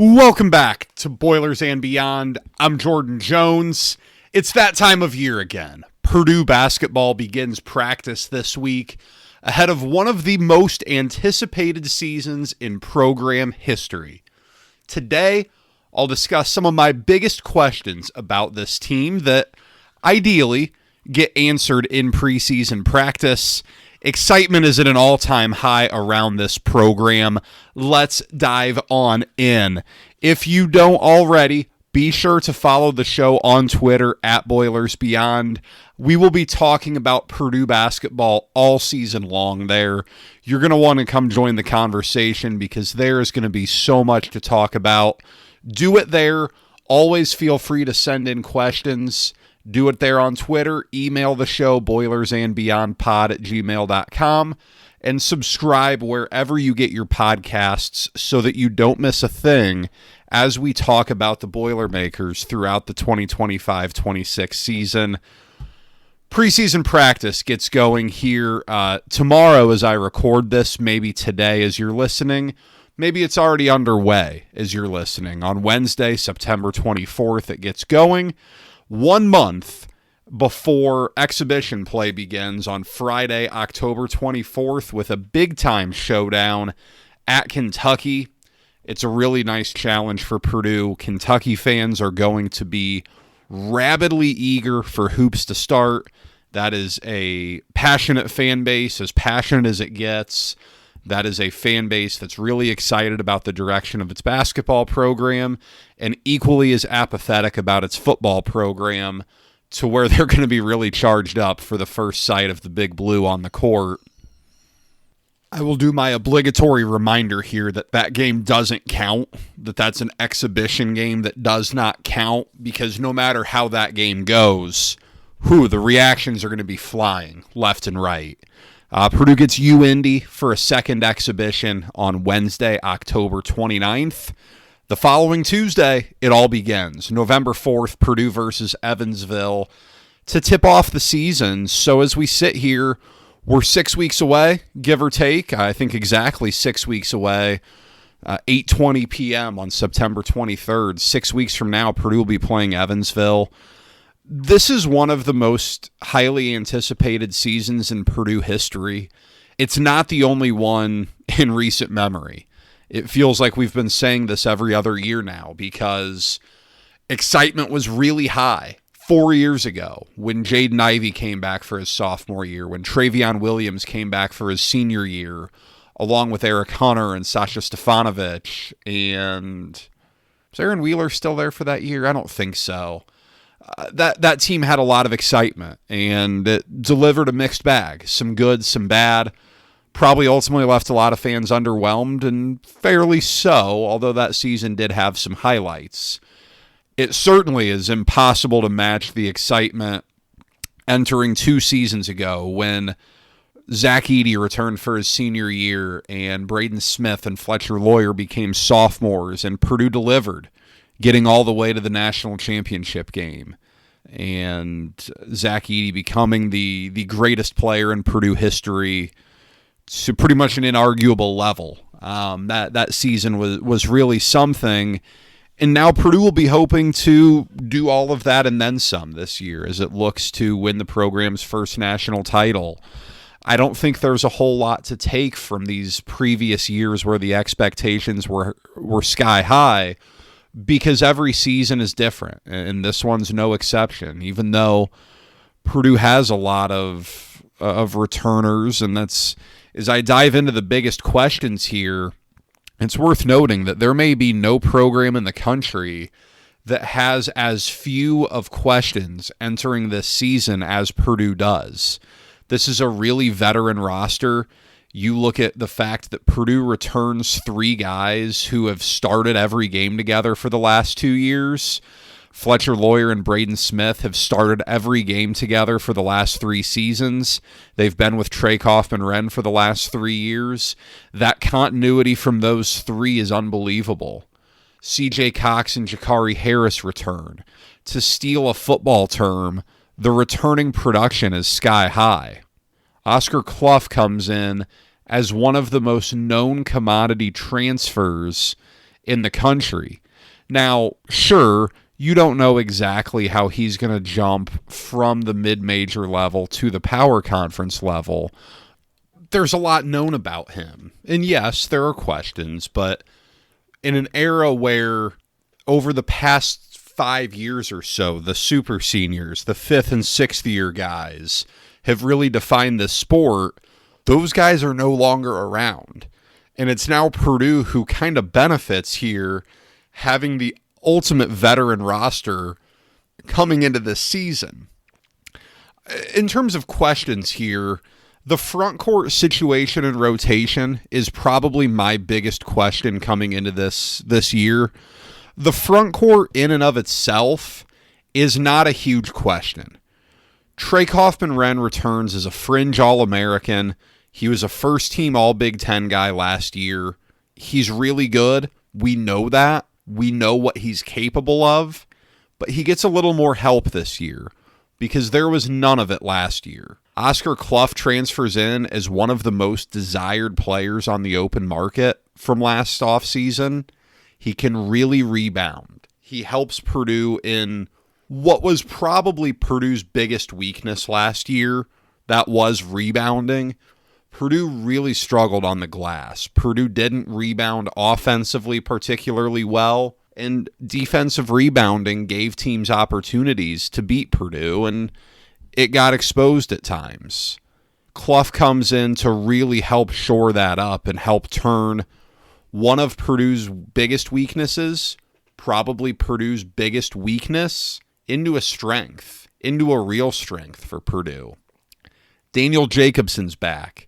Welcome back to Boilers and Beyond. I'm Jordan Jones. It's that time of year again. Purdue basketball begins practice this week ahead of one of the most anticipated seasons in program history. Today, I'll discuss some of my biggest questions about this team that ideally get answered in preseason practice. Excitement is at an all-time high around this program. Let's dive on in. If you don't already, be sure to follow the show on Twitter at Boilers Beyond. We will be talking about Purdue basketball all season long there. You're going to want to come join the conversation because there is going to be so much to talk about. Do it there. Always feel free to send in questions. Do it there on Twitter. Email the show, boilersandbeyondpod@gmail.com, and subscribe wherever you get your podcasts so that you don't miss a thing as we talk about the Boilermakers throughout the 2025-26 season. Preseason practice gets going here tomorrow as I record this, maybe today as you're listening. Maybe it's already underway as you're listening. On Wednesday, September 24th, it gets going. 1 month before exhibition play begins on Friday, October 24th, with a big-time showdown at Kentucky. It's a really nice challenge for Purdue. Kentucky fans are going to be rabidly eager for hoops to start. That is a passionate fan base, as passionate as it gets. That is a fan base that's really excited about the direction of its basketball program and equally as apathetic about its football program, to where they're going to be really charged up for the first sight of the Big Blue on the court. I will do my obligatory reminder here that that game doesn't count, that that's an exhibition game that does not count, because no matter how that game goes, the reactions are going to be flying left and right. Purdue gets UIndy for a second exhibition on Wednesday, October 29th. The following Tuesday, it all begins. November 4th, Purdue versus Evansville to tip off the season. So as we sit here, we're 6 weeks away, give or take. I think exactly 6 weeks away. 8:20 p.m. on September 23rd. 6 weeks from now, Purdue will be playing Evansville. This is one of the most highly anticipated seasons in Purdue history. It's not the only one in recent memory. It feels like we've been saying this every other year now because excitement was really high 4 years ago when Jaden Ivey came back for his sophomore year, when Travion Williams came back for his senior year, along with Eric Hunter and Sasha Stefanovic. And is Aaron Wheeler still there for that year? I don't think so. That team had a lot of excitement, and it delivered a mixed bag. Some good, some bad. Probably ultimately left a lot of fans underwhelmed, and fairly so, although that season did have some highlights. It certainly is impossible to match the excitement entering 2 seasons ago when Zach Edey returned for his senior year and Braden Smith and Fletcher Lawyer became sophomores, and Purdue delivered, getting all the way to the national championship game, and Zach Edey becoming the greatest player in Purdue history to pretty much an inarguable level. That season was really something, and now Purdue will be hoping to do all of that and then some this year as it looks to win the program's first national title. I don't think there's a whole lot to take from these previous years where the expectations were sky high, because every season is different, and this one's no exception, even though Purdue has a lot of returners. And that's, as I dive into the biggest questions here, it's worth noting that there may be no program in the country that has as few of questions entering this season as Purdue does. This is a really veteran roster. You look at the fact that Purdue returns 3 guys who have started every game together for the last 2 years. Fletcher Lawyer and Braden Smith have started every game together for the last 3 seasons. They've been with Trey Kaufman-Renn for the last 3 years. That continuity from those 3 is unbelievable. C.J. Cox and Jakari Harris return. To steal a football term, the returning production is sky high. Oscar Clough comes in as one of the most known commodity transfers in the country. Now, sure, you don't know exactly how he's going to jump from the mid-major level to the power conference level. There's a lot known about him. And yes, there are questions, but in an era where over the past 5 years or so, the super seniors, the 5th and 6th year guys have really defined this sport, those guys are no longer around. And it's now Purdue who kind of benefits here, having the ultimate veteran roster coming into this season. In terms of questions here, the front court situation and rotation is probably my biggest question coming into this year. The front court in and of itself is not a huge question. Trey Kaufman-Renn returns as a fringe All-American. He was a first-team All-Big Ten guy last year. He's really good. We know that. We know what he's capable of. But he gets a little more help this year because there was none of it last year. Oscar Clough transfers in as one of the most desired players on the open market from last offseason. He can really rebound. He helps Purdue in what was probably Purdue's biggest weakness last year. That was rebounding. Purdue really struggled on the glass. Purdue didn't rebound offensively particularly well, and defensive rebounding gave teams opportunities to beat Purdue, and it got exposed at times. Clough comes in to really help shore that up and help turn one of Purdue's biggest weaknesses, probably Purdue's biggest weakness, into a strength, into a real strength for Purdue. Daniel Jacobson's back.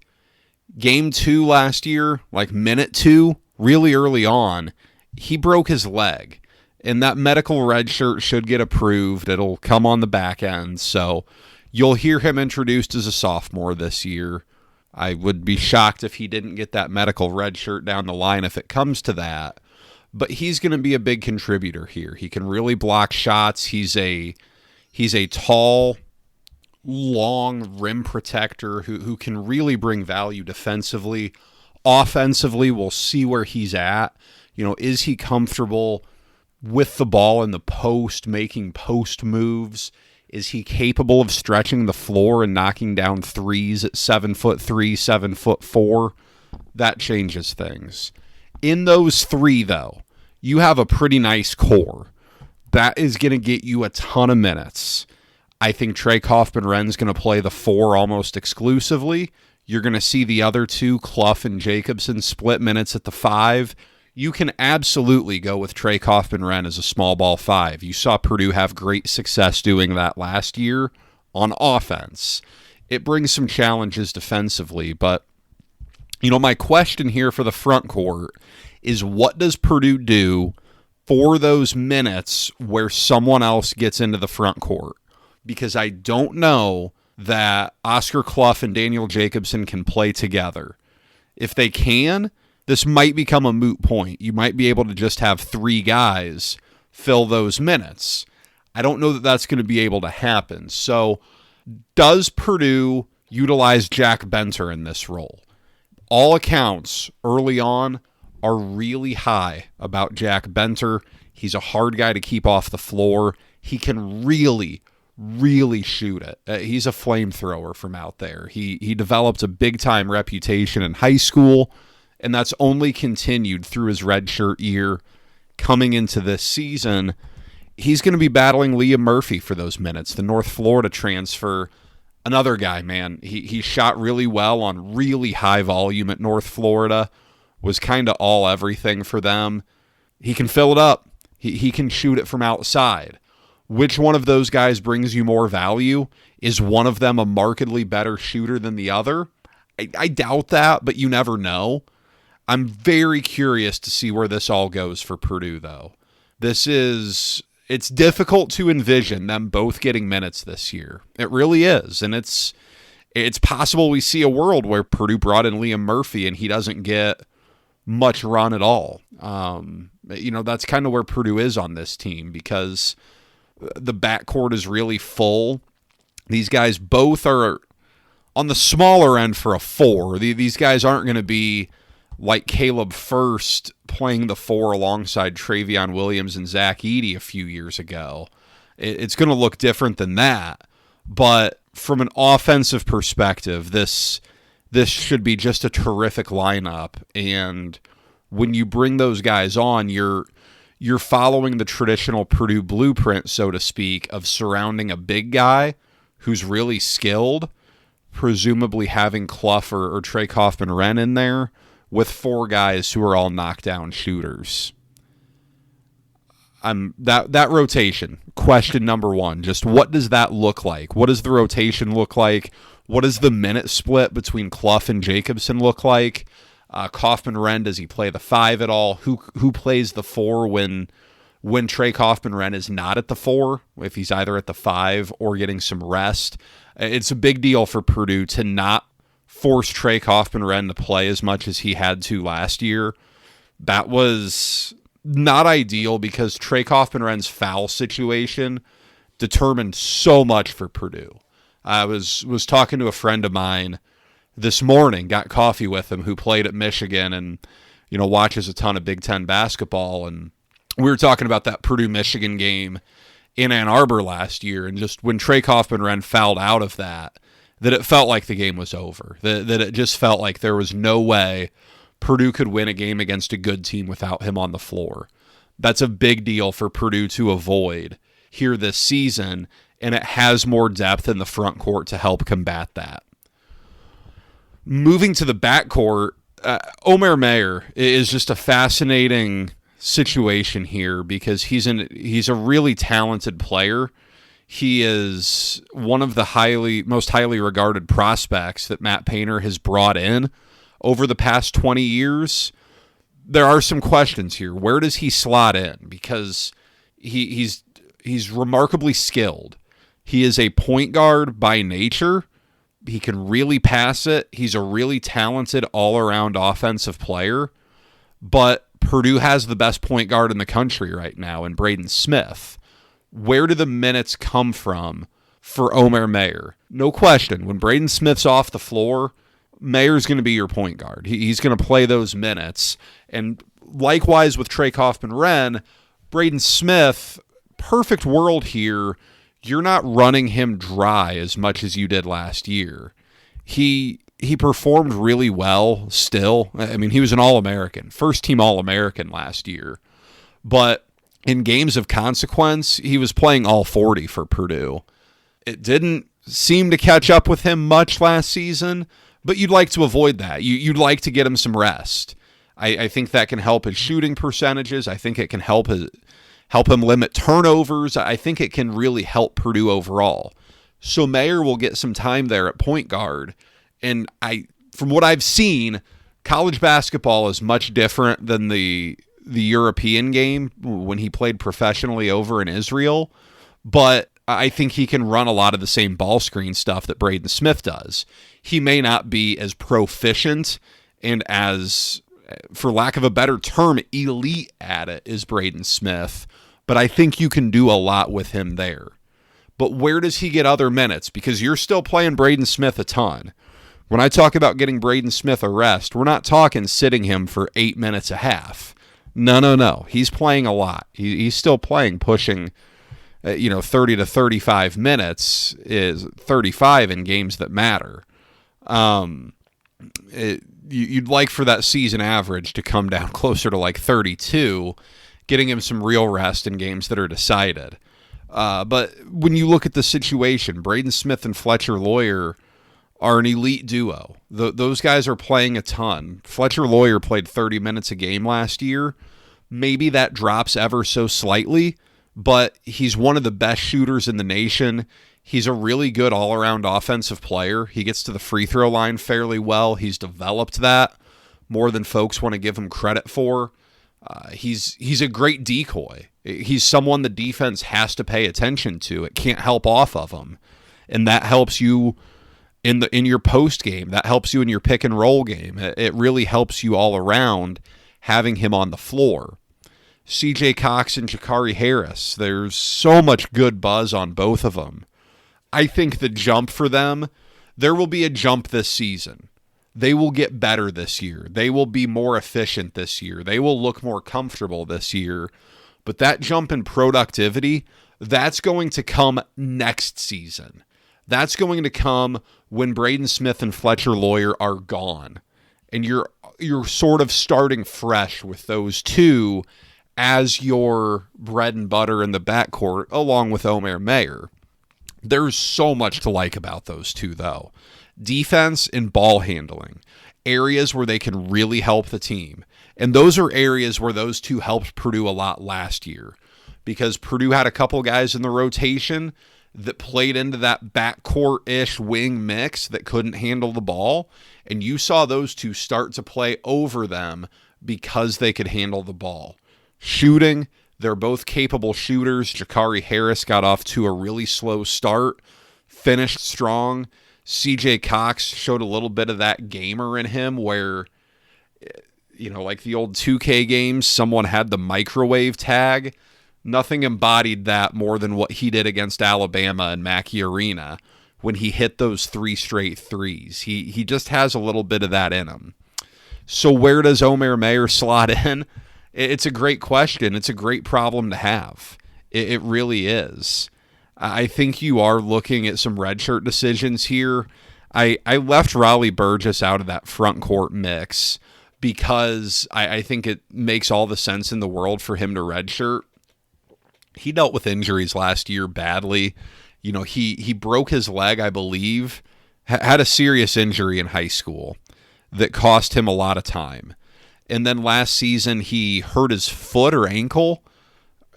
Game 2 last year, like minute 2, really early on, he broke his leg. And that medical red shirt should get approved. It'll come on the back end. So you'll hear him introduced as a sophomore this year. I would be shocked if he didn't get that medical red shirt down the line if it comes to that. But he's going to be a big contributor here. He can really block shots. He's a tall, long rim protector who can really bring value defensively. Offensively, we'll see where he's at. You know, is he comfortable with the ball in the post, making post moves? Is he capable of stretching the floor and knocking down threes at 7'3", 7'4"? That changes things. In those three, though, you have a pretty nice core. That is going to get you a ton of minutes. I think Trey Kaufman-Renn's going to play the 4 almost exclusively. You're going to see the other two, Clough and Jacobson, split minutes at the 5. You can absolutely go with Trey Kaufman-Renn as a small ball 5. You saw Purdue have great success doing that last year on offense. It brings some challenges defensively, but you know, my question here for the front court is, what does Purdue do for those minutes where someone else gets into the front court? Because I don't know that Oscar Clough and Daniel Jacobson can play together. If they can, this might become a moot point. You might be able to just have 3 guys fill those minutes. I don't know that that's going to be able to happen. So does Purdue utilize Jack Benter in this role? All accounts early on are really high about Jack Benter. He's a hard guy to keep off the floor. He can really shoot it. He's a flamethrower from out there. He developed a big-time reputation in high school, and that's only continued through his redshirt year. Coming into this season, he's going to be battling Liam Murphy for those minutes, the North Florida transfer. Another guy, man, he shot really well on really high volume at North Florida, was kind of all everything for them. He can fill it up. He can shoot it from outside. Which one of those guys brings you more value? Is one of them a markedly better shooter than the other? I doubt that, but you never know. I'm very curious to see where this all goes for Purdue, though. It's difficult to envision them both getting minutes this year. It really is, and it's possible we see a world where Purdue brought in Liam Murphy and he doesn't get much run at all. That's kind of where Purdue is on this team because the backcourt is really full. These guys both are on the smaller end for a 4. These guys aren't going to be like Caleb First playing the 4 alongside Travion Williams and Zach Edey a few years ago. It's going to look different than that. But from an offensive perspective, this should be just a terrific lineup. And when you bring those guys on, you're following the traditional Purdue blueprint, so to speak, of surrounding a big guy who's really skilled, presumably having Clough or Trey Kaufman-Renn in there, with 4 guys who are all knockdown shooters. That rotation, question number 1, just what does that look like? What does the rotation look like? What does the minute split between Clough and Jacobson look like? Kaufman-Renn, does he play the 5 at all? Who plays the 4 when Trey Kaufman-Renn is not at the 4, if he's either at the 5 or getting some rest? It's a big deal for Purdue to not force Trey Kaufman-Renn to play as much as he had to last year. That was not ideal because Trey Kaufman-Renn's foul situation determined so much for Purdue. I was talking to a friend of mine this morning, got coffee with him, who played at Michigan and watches a ton of Big Ten basketball, and we were talking about that Purdue-Michigan game in Ann Arbor last year, and just when Trey Kaufman-Renn fouled out of that it felt like the game was over, that it just felt like there was no way Purdue could win a game against a good team without him on the floor. That's a big deal for Purdue to avoid here this season, and it has more depth in the front court to help combat that. Moving to the backcourt, Omer Mayer is just a fascinating situation here because he's a really talented player. He is one of the most highly regarded prospects that Matt Painter has brought in over the past 20 years. There are some questions here. Where does he slot in? Because he's remarkably skilled. He is a point guard by nature. He can really pass it. He's a really talented all-around offensive player. But Purdue has the best point guard in the country right now in Braden Smith. Where do the minutes come from for Omer Mayer? No question. When Braden Smith's off the floor, Mayer's going to be your point guard. He's going to play those minutes. And likewise with Trey Kaufman-Renn, Braden Smith, perfect world here, you're not running him dry as much as you did last year. He performed really well still. I mean, he was an All-American, first-team All-American last year. But in games of consequence, he was playing all 40 for Purdue. It didn't seem to catch up with him much last season, but you'd like to avoid that. You'd like to get him some rest. I think that can help his shooting percentages. I think it can help him limit turnovers. I think it can really help Purdue overall. So Mayer will get some time there at point guard. And from what I've seen, college basketball is much different than the European game when he played professionally over in Israel. But I think he can run a lot of the same ball screen stuff that Braden Smith does. He may not be as proficient and as, for lack of a better term, elite at it as Braden Smith, but I think you can do a lot with him there. But where does he get other minutes? Because you're still playing Braden Smith a ton. When I talk about getting Braden Smith a rest, we're not talking sitting him for 8 minutes a half. No. He's playing a lot. He's still playing, pushing 30 to 35 minutes, is 35 in games that matter. You'd like for that season average to come down closer to like 32, getting him some real rest in games that are decided. But when you look at the situation, Braden Smith and Fletcher Loyer are an elite duo. Those guys are playing a ton. Fletcher Loyer played 30 minutes a game last year. Maybe that drops ever so slightly, but he's one of the best shooters in the nation. He's a really good all-around offensive player. He gets to the free throw line fairly well. He's developed that more than folks want to give him credit for. He's a great decoy. He's someone the defense has to pay attention to. It can't help off of him, and that helps you in your post game. That helps you in your pick and roll game. It really helps you all around having him on the floor. CJ Cox and Jakari Harris, there's so much good buzz on both of them. I think the jump for them, there will be a jump this season. They will get better this year. They will be more efficient this year. They will look more comfortable this year. But that jump in productivity, that's going to come next season. That's going to come when Braden Smith and Fletcher Lawyer are gone. And you're sort of starting fresh with those two as your bread and butter in the backcourt, along with Omer Mayer. There's so much to like about those two, though. Defense and ball handling, areas where they can really help the team. And those are areas where those two helped Purdue a lot last year, because Purdue had a couple guys in the rotation that played into that backcourt-ish wing mix that couldn't handle the ball, and you saw those two start to play over them because they could handle the ball. Shooting, they're both capable shooters. Jakari Harris got off to a really slow start, finished strong. CJ Cox showed a little bit of that gamer in him where, like the old 2K games, someone had the microwave tag. Nothing embodied that more than what he did against Alabama and Mackey Arena when he hit those 3 straight threes. He just has a little bit of that in him. So where does Omer Mayer slot in? It's a great question. It's a great problem to have. It really is. I think you are looking at some redshirt decisions here. I left Raleigh Burgess out of that front court mix because I think it makes all the sense in the world for him to redshirt. He dealt with injuries last year badly. He broke his leg, I believe, had a serious injury in high school that cost him a lot of time. And then last season, he hurt his foot or ankle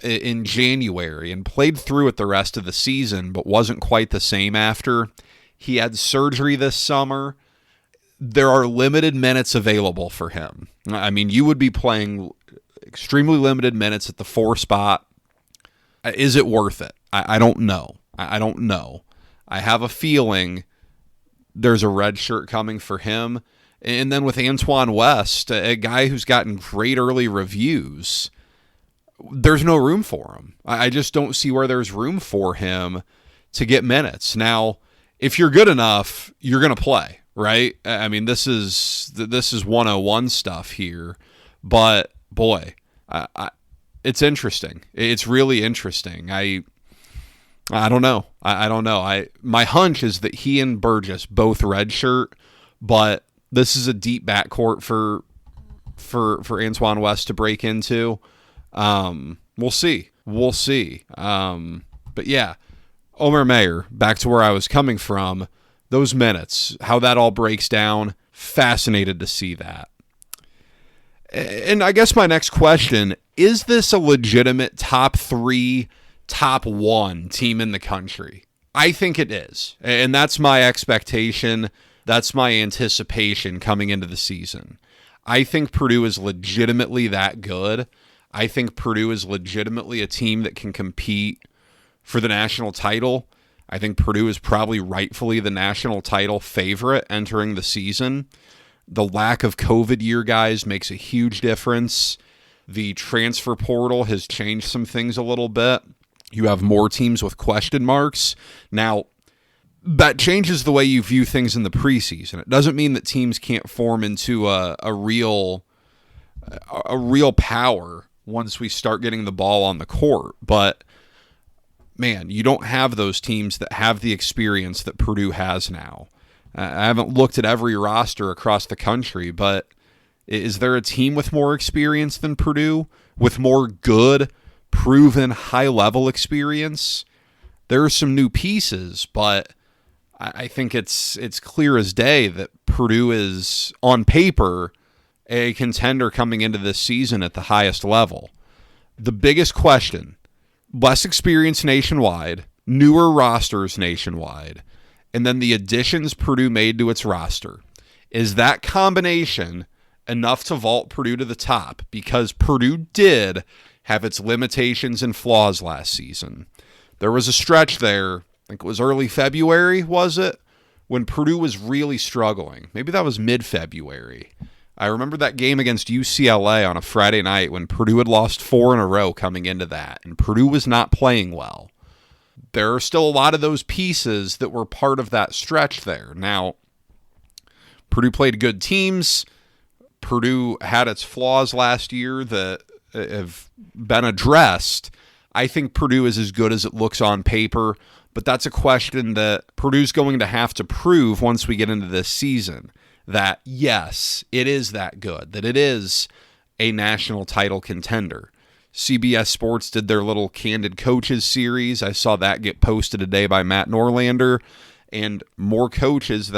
in January and played through it the rest of the season, but wasn't quite the same after. He had surgery this summer. There are limited minutes available for him. I mean, you would be playing extremely limited minutes at the 4 spot. Is it worth it? I don't know. I don't know. I have a feeling there's a red shirt coming for him. And then with Antoine West, a guy who's gotten great early reviews, there's no room for him. I just don't see where there's room for him to get minutes. Now, if you're good enough, you're going to play, right? I mean, this is 101 stuff here. But, boy, it's interesting. It's really interesting. I don't know. I don't know. My hunch is that he and Burgess both redshirt, but this is a deep backcourt for Antoine West to break into. We'll see. But yeah, Omer Mayer, back to where I was coming from, those minutes, how that all breaks down, fascinated to see that. And I guess my next question, is this a legitimate top 3, top 1 team in the country? I think it is. And that's my expectation. That's my anticipation coming into the season. I think Purdue is legitimately that good. I think Purdue is legitimately a team that can compete for the national title. I think Purdue is probably rightfully the national title favorite entering the season. The lack of COVID year guys makes a huge difference. The transfer portal has changed some things a little bit. You have more teams with question marks. Now, that changes the way you view things in the preseason. It doesn't mean that teams can't form into a real power once we start getting the ball on the court. But, man, you don't have those teams that have the experience that Purdue has now. I haven't looked at every roster across the country, but is there a team with more experience than Purdue? With more good, proven, high-level experience? There are some new pieces, but I think it's clear as day that Purdue is, on paper, a contender coming into this season at the highest level. The biggest question, less experience nationwide, newer rosters nationwide, and then the additions Purdue made to its roster. Is that combination enough to vault Purdue to the top? Because Purdue did have its limitations and flaws last season. There was a stretch there, I think it was early February, was it? When Purdue was really struggling. Maybe that was mid-February. I remember that game against UCLA on a Friday night when Purdue had lost 4 in a row coming into that, and Purdue was not playing well. There are still a lot of those pieces that were part of that stretch there. Now, Purdue played good teams. Purdue had its flaws last year that have been addressed. I think Purdue is as good as it looks on paper, but that's a question that Purdue's going to have to prove once we get into this season, that yes, it is that good, that it is a national title contender. CBS Sports did their little Candid Coaches series. I saw that get posted today by Matt Norlander, and more coaches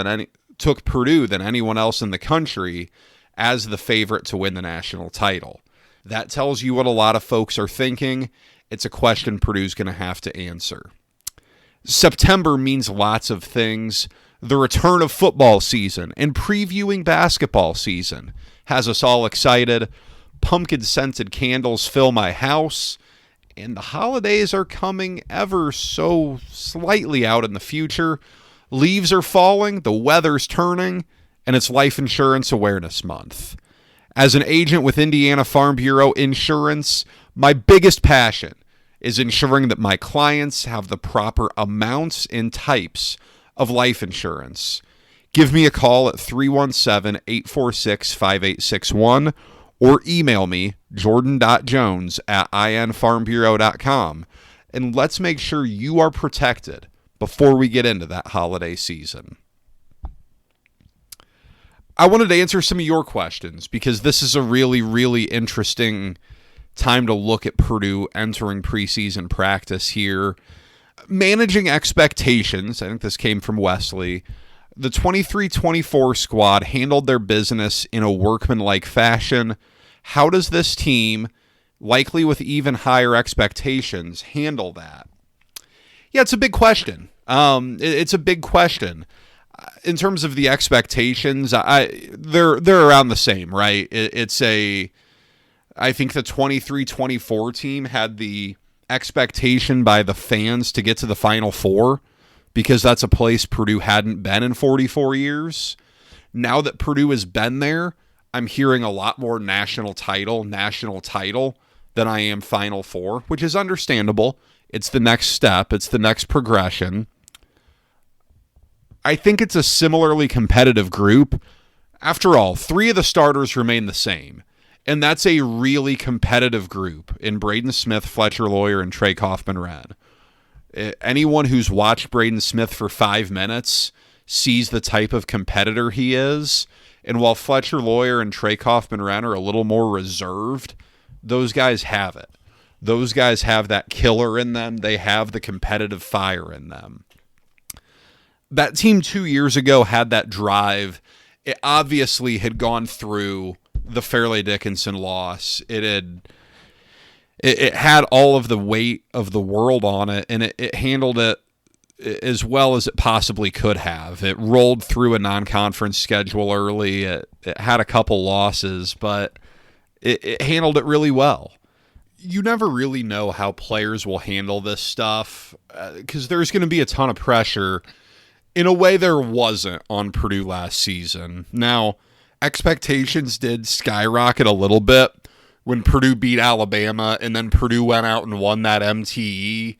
took Purdue than anyone else in the country as the favorite to win the national title. That tells you what a lot of folks are thinking. It's a question Purdue's going to have to answer. September means lots of things. The return of football season and previewing basketball season has us all excited. Pumpkin-scented candles fill my house, and the holidays are coming ever so slightly out in the future. Leaves are falling, the weather's turning, and it's Life Insurance Awareness Month. As an agent with Indiana Farm Bureau Insurance, my biggest passion is ensuring that my clients have the proper amounts and types of life insurance. Give me a call at 317-846-5861 or email me, jordan.jones@infarmbureau.com, and let's make sure you are protected before we get into that holiday season. I wanted to answer some of your questions because this is a really, really interesting time to look at Purdue entering preseason practice here. Managing expectations, I think this came from Wesley. The 23-24 squad handled their business in a workmanlike fashion. How does this team, likely with even higher expectations, handle that? Yeah, it's a big question. It's a big question. In terms of the expectations, they're around the same, right? I think the 23-24 team had the expectation by the fans to get to the Final Four because that's a place Purdue hadn't been in 44 years. Now that Purdue has been there, I'm hearing a lot more national title than I am Final Four, which is understandable. It's the next step. It's the next progression. I think it's a similarly competitive group. After all, 3 of the starters remain the same. And that's a really competitive group in Braden Smith, Fletcher Lawyer, and Trey Kaufman-Renn. Anyone who's watched Braden Smith for 5 minutes sees the type of competitor he is. And while Fletcher Lawyer and Trey Kaufman-Renn are a little more reserved, those guys have it. Those guys have that killer in them. They have the competitive fire in them. That team 2 years ago had that drive. It obviously had gone through the Fairleigh Dickinson loss. It had all of the weight of the world on it, and it handled it as well as it possibly could have. It rolled through a non-conference schedule early. It had a couple losses, but it handled it really well. You never really know how players will handle this stuff because there's going to be a ton of pressure in a way there wasn't on Purdue last season. Now, expectations did skyrocket a little bit when Purdue beat Alabama, and then Purdue went out and won that MTE,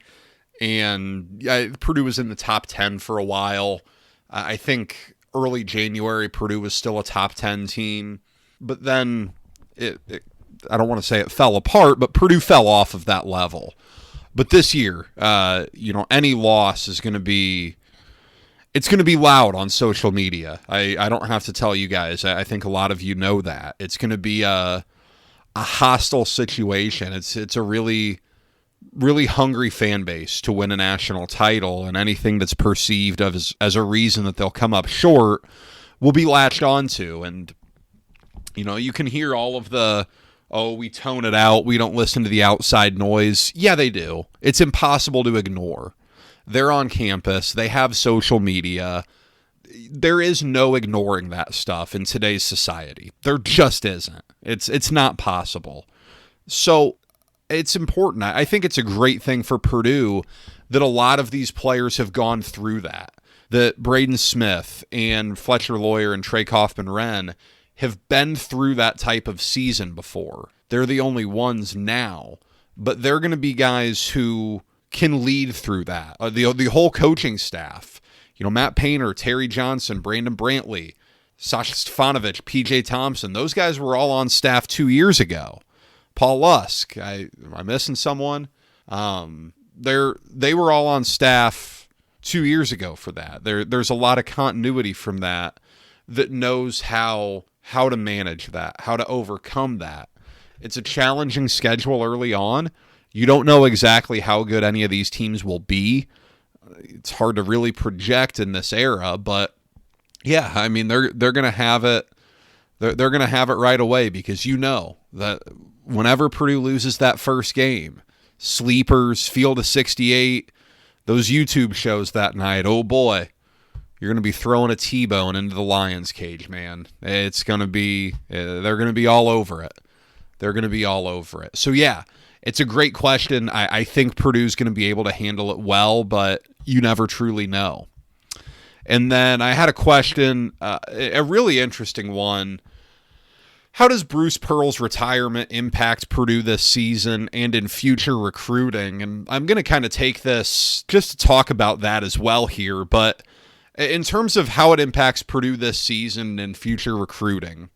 and Purdue was in the top 10 for a while. I think early January, Purdue was still a top 10 team, but then I don't want to say it fell apart, but Purdue fell off of that level. But this year, any loss is going to be... It's going to be loud on social media. I don't have to tell you guys. I think a lot of you know that. It's going to be a hostile situation. It's a really, really hungry fan base to win a national title, and anything that's perceived as a reason that they'll come up short will be latched onto. And, you can hear all of the, we tone it out. We don't listen to the outside noise. Yeah, they do. It's impossible to ignore. They're on campus. They have social media. There is no ignoring that stuff in today's society. There just isn't. It's not possible. So it's important. I think it's a great thing for Purdue that a lot of these players have gone through that. That Braden Smith and Fletcher Lawyer and Trey Kaufman-Renn have been through that type of season before. They're the only ones now. But they're going to be guys who can lead through that. The whole coaching staff, Matt Painter, Terry Johnson, Brandon Brantley, Sasha Stefanovic, PJ Thompson, those guys were all on staff 2 years ago. Paul Lusk, am I missing someone? They were all on staff 2 years ago for that. There's a lot of continuity from that knows how to manage that, how to overcome that. It's a challenging schedule early on. You don't know exactly how good any of these teams will be. It's hard to really project in this era, but yeah, I mean they're going to have it. They're going to have it right away because you know that whenever Purdue loses that first game, sleepers, field of 68, those YouTube shows that night, oh boy, you're going to be throwing a T-bone into the Lions cage, man. It's going to be, they're going to be all over it. They're going to be all over it. So yeah, it's a great question. I think Purdue's going to be able to handle it well, but you never truly know. And then I had a question, a really interesting one. How does Bruce Pearl's retirement impact Purdue this season and in future recruiting? And I'm going to kind of take this just to talk about that as well here. But in terms of how it impacts Purdue this season and future recruiting,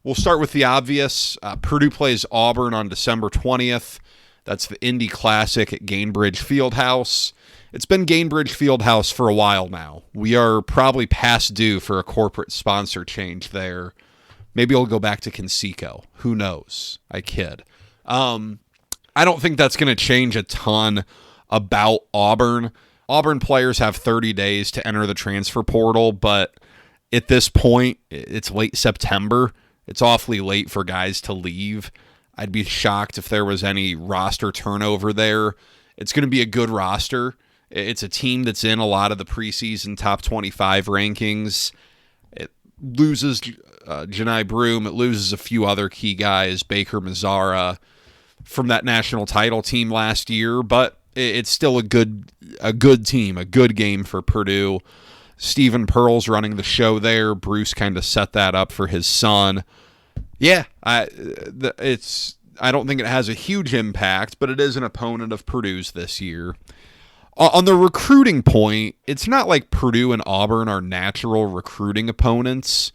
we'll start with the obvious. Purdue plays Auburn on December 20th. That's the Indy Classic at Gainbridge Fieldhouse. It's been Gainbridge Fieldhouse for a while now. We are probably past due for a corporate sponsor change there. Maybe I'll go back to Conseco. Who knows? I kid. I don't think that's going to change a ton about Auburn. Auburn players have 30 days to enter the transfer portal, but at this point, it's late September. It's awfully late for guys to leave. I'd be shocked if there was any roster turnover there. It's going to be a good roster. It's a team that's in a lot of the preseason top 25 rankings. It loses Janai Broom. It loses a few other key guys, Baker Mazzara, from that national title team last year, but it's still a good team, a good game for Purdue. Stephen Pearl's running the show there. Bruce kind of set that up for his son. Yeah, I don't think it has a huge impact, but it is an opponent of Purdue's this year. On the recruiting point, it's not like Purdue and Auburn are natural recruiting opponents.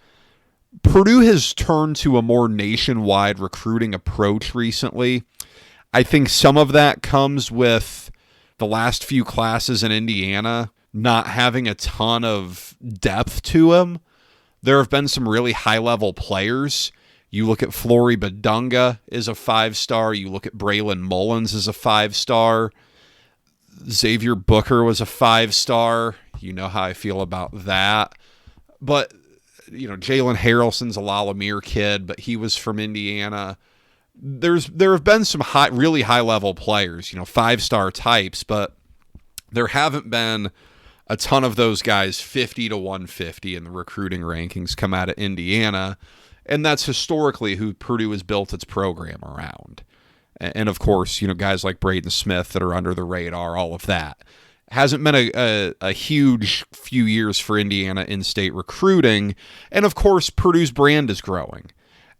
Purdue has turned to a more nationwide recruiting approach recently. I think some of that comes with the last few classes in Indiana not having a ton of depth to them. There have been some really high-level players. You look at Flory Badunga as a 5-star. You look at Braylon Mullins as a 5-star. Xavier Booker was a 5-star. You know how I feel about that. But, you know, Jalen Harrelson's a Lalamere kid, but he was from Indiana. There have been some really high-level players, you know, 5-star types, but there haven't been a ton of those guys 50 to 150 in the recruiting rankings come out of Indiana, and that's historically who Purdue has built its program around. And of course, you know, guys like Braden Smith that are under the radar, all of that. Hasn't been a huge few years for Indiana in-state recruiting. And of course, Purdue's brand is growing.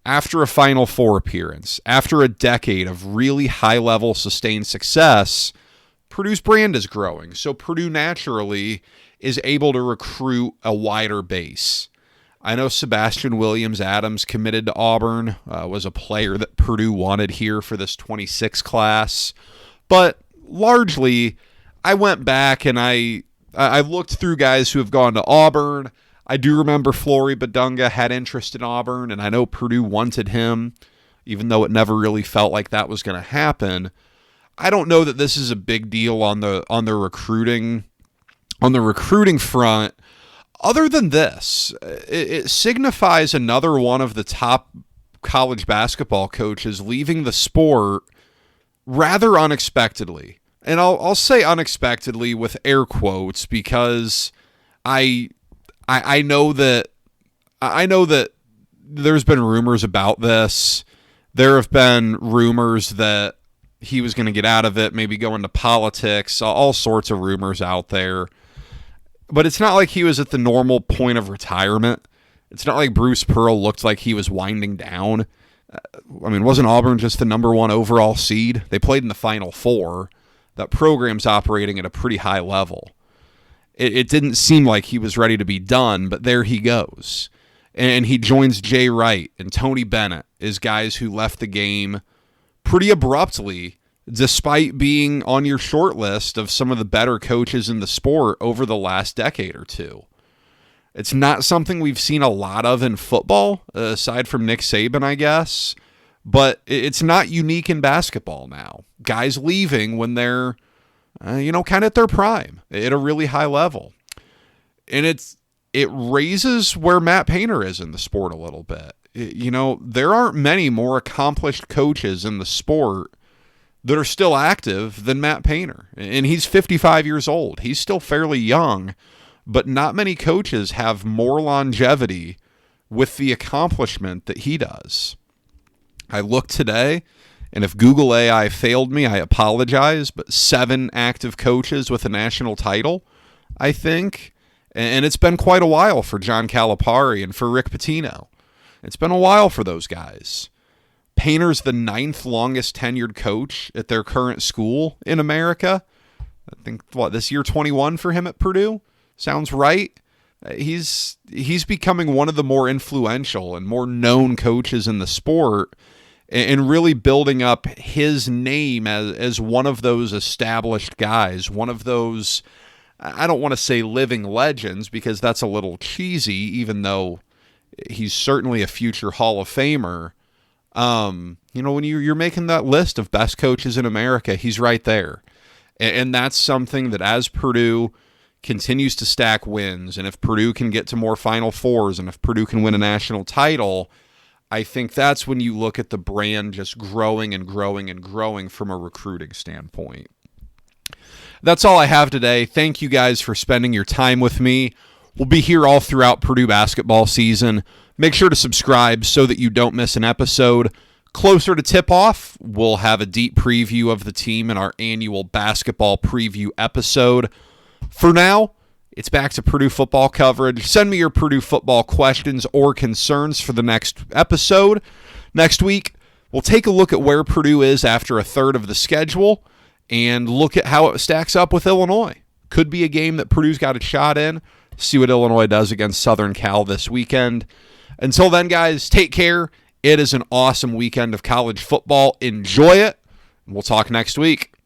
After a Final Four appearance, after a decade of really high-level sustained success, Purdue's brand is growing. So Purdue naturally is able to recruit a wider base. I know Sebastian Williams-Adams committed to Auburn, was a player that Purdue wanted here for this 26 class. But largely, I went back and I looked through guys who have gone to Auburn. I do remember Flory Badunga had interest in Auburn, and I know Purdue wanted him, even though it never really felt like that was going to happen. I don't know that this is a big deal on the recruiting front. Other than this, it signifies another one of the top college basketball coaches leaving the sport rather unexpectedly. And I'll say unexpectedly with air quotes because I know that there's been rumors about this. There have been rumors that he was going to get out of it, maybe go into politics, all sorts of rumors out there. But it's not like he was at the normal point of retirement. It's not like Bruce Pearl looked like he was winding down. I mean, wasn't Auburn just the number 1 overall seed? They played in the Final Four. That program's operating at a pretty high level. It didn't seem like he was ready to be done, but there he goes. and he joins Jay Wright and Tony Bennett as guys who left the game pretty abruptly, despite being on your short list of some of the better coaches in the sport over the last decade or two. It's not something we've seen a lot of in football, aside from Nick Saban, I guess, but it's not unique in basketball now. Guys leaving when they're, kind of at their prime at a really high level. And it raises where Matt Painter is in the sport a little bit. There aren't many more accomplished coaches in the sport that are still active than Matt Painter. And he's 55 years old. He's still fairly young, but not many coaches have more longevity with the accomplishment that he does. I looked today, and if Google AI failed me, I apologize, but 7 active coaches with a national title, I think. And it's been quite a while for John Calipari and for Rick Pitino. It's been a while for those guys. Painter's the 9th longest tenured coach at their current school in America. I think, this year 21 for him at Purdue? Sounds right. He's becoming one of the more influential and more known coaches in the sport, and really building up his name as one of those established guys, one of those, I don't want to say living legends because that's a little cheesy, even though he's certainly a future Hall of Famer. When you're making that list of best coaches in America, he's right there. And that's something that as Purdue continues to stack wins, and if Purdue can get to more Final Fours, and if Purdue can win a national title, I think that's when you look at the brand just growing and growing and growing from a recruiting standpoint. That's all I have today. Thank you guys for spending your time with me. We'll be here all throughout Purdue basketball season. Make sure to subscribe so that you don't miss an episode. Closer to tip-off, we'll have a deep preview of the team in our annual basketball preview episode. For now, it's back to Purdue football coverage. Send me your Purdue football questions or concerns for the next episode. Next week, we'll take a look at where Purdue is after a third of the schedule and look at how it stacks up with Illinois. Could be a game that Purdue's got a shot in. See what Illinois does against Southern Cal this weekend. Until then, guys, take care. It is an awesome weekend of college football. Enjoy it. We'll talk next week.